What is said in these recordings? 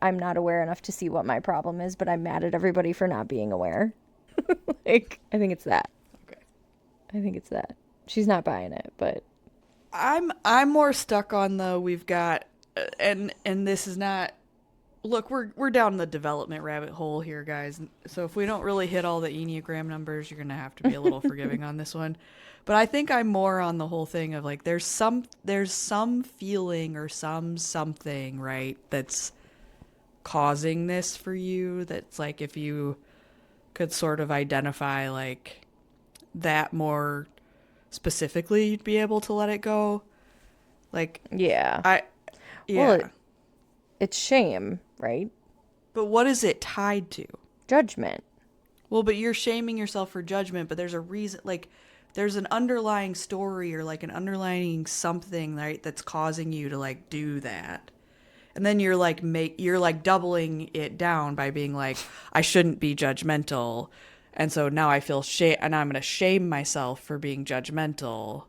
I'm not aware enough to see what my problem is, but I'm mad at everybody for not being aware. Like, I think it's that. Okay. I think it's that. She's not buying it, but I'm more stuck on the we've got and this is not look, we're down the development rabbit hole here, guys. So if we don't really hit all the Enneagram numbers, you're gonna have to be a little forgiving on this one. But I think I'm more on the whole thing of like there's some feeling or something, right, that's causing this for you. That's like if you could sort of identify like that more specifically, you'd be able to let it go. Like yeah. I Well, yeah. it's shame, right? But what is it tied to? Judgment. Well, but you're shaming yourself for judgment, but there's a reason, like, there's an underlying story or like an underlying something, right, that's causing you to like do that. And then you're like doubling it down by being like, I shouldn't be judgmental. And so now I feel shame and I'm going to shame myself for being judgmental.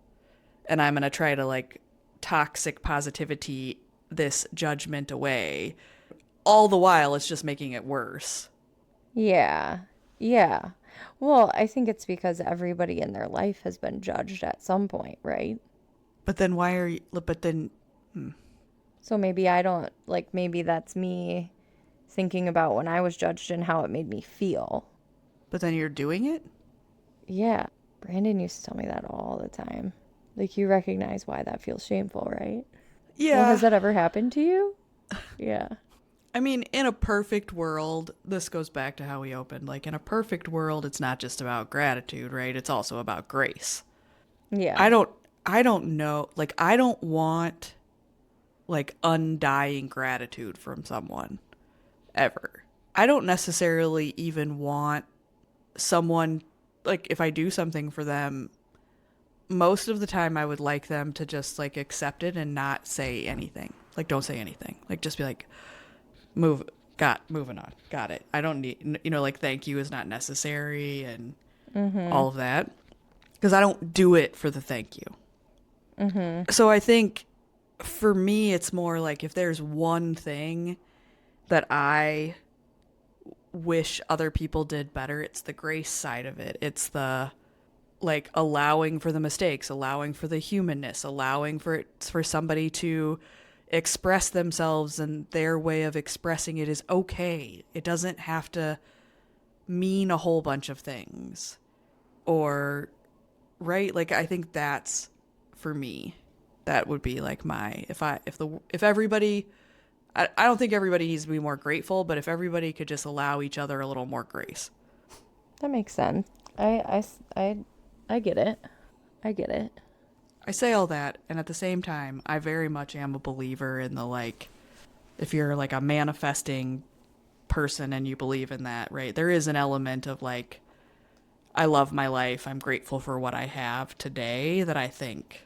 And I'm going to try to like toxic positivity this judgment away. All the while, it's just making it worse. Yeah. Yeah. Well, I think it's because everybody in their life has been judged at some point, right? But then why are you, but then, So maybe I don't, like, maybe that's me thinking about when I was judged and how it made me feel. but then you're doing it? Yeah. Brandon used to tell me that all the time. Like, you recognize why that feels shameful, right? Well, has Yeah. that ever happened to you? Yeah. I mean, in a perfect world, this goes back to how we opened. Like, in a perfect world, it's not just about gratitude, right? It's also about grace. Yeah. I don't, I don't know. Like, I don't want, like, undying gratitude from someone ever. I don't necessarily even want someone, like, if I do something for them, most of the time I would like them to just, like, accept it and not say anything. Like, don't say anything. Like, just be like, move moving on, got it. I don't need, like, thank you is not necessary and Mm-hmm. all of that because I don't do it for the thank you. Mm-hmm. So I think for me it's more like if there's one thing that I wish other people did better, it's the grace side of it. It's the like allowing for the mistakes, allowing for the humanness, allowing for somebody to express themselves, and their way of expressing it is okay. It doesn't have to mean a whole bunch of things. Or right? Like I think that's for me. That would be like my if everybody I don't think everybody needs to be more grateful, but if everybody could just allow each other a little more grace. That makes sense. I get it. I get it. I say all that, and at the same time, I very much am a believer in the like, if you're like a manifesting person and you believe in that, right? There is an element of like, I love my life. I'm grateful for what I have today that I think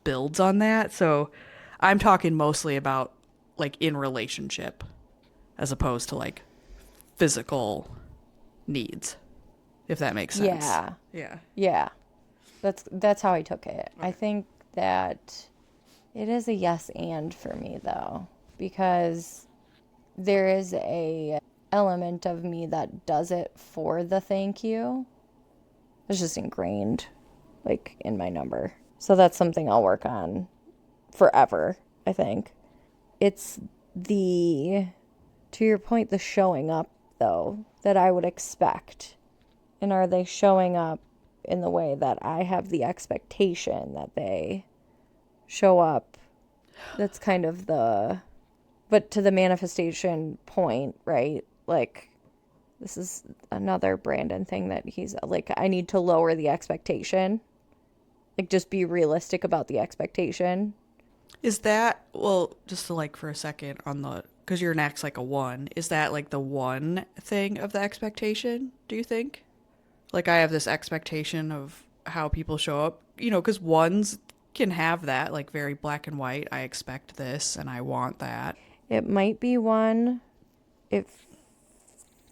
builds on that. So I'm talking mostly about like in relationship as opposed to like physical needs, if that makes sense. Yeah. Yeah. Yeah. That's how I took it. I Okay. think that it is a yes and for me though, because there is a element of me that does it for the thank you. It's just ingrained like in my number. So that's something I'll work on forever, I think. It's the to your point, the showing up though that I would expect. And are they showing up in the way that I have the expectation that they show up? That's kind of the, but to the manifestation point, right? Like, this is another Brandon thing that he's like, I need to lower the expectation. Like, just be realistic about the expectation. Is that, well, just to like for a second on the, because your neck's like a one, is that like the one thing of the expectation, do you think? Like I have this expectation of how people show up, because ones can have that, like very black and white. I expect this and I want that. It might be one, it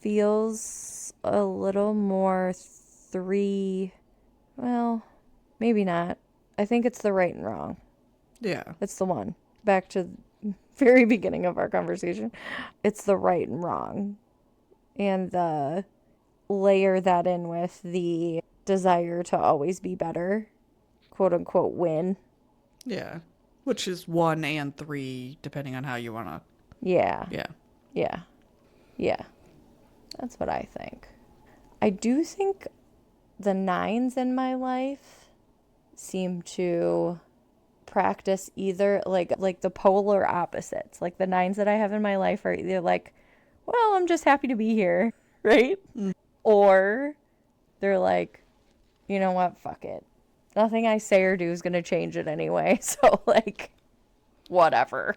feels a little more three, well, maybe not. I think it's the right and wrong. Yeah. It's the one. Back to very beginning of our conversation. It's the right and wrong. And layer that in with the desire to always be better, quote unquote, win. Yeah. Which is 1 and 3, depending on how you want to. Yeah, Yeah. yeah, yeah. That's what I think. I do think the nines in my life seem to practice either like the polar opposites. Like the nines that I have in my life are either like, well, I'm just happy to be here, right? Mm. Or they're like, you know what, fuck it. Nothing I say or do is going to change it anyway. So, like, whatever.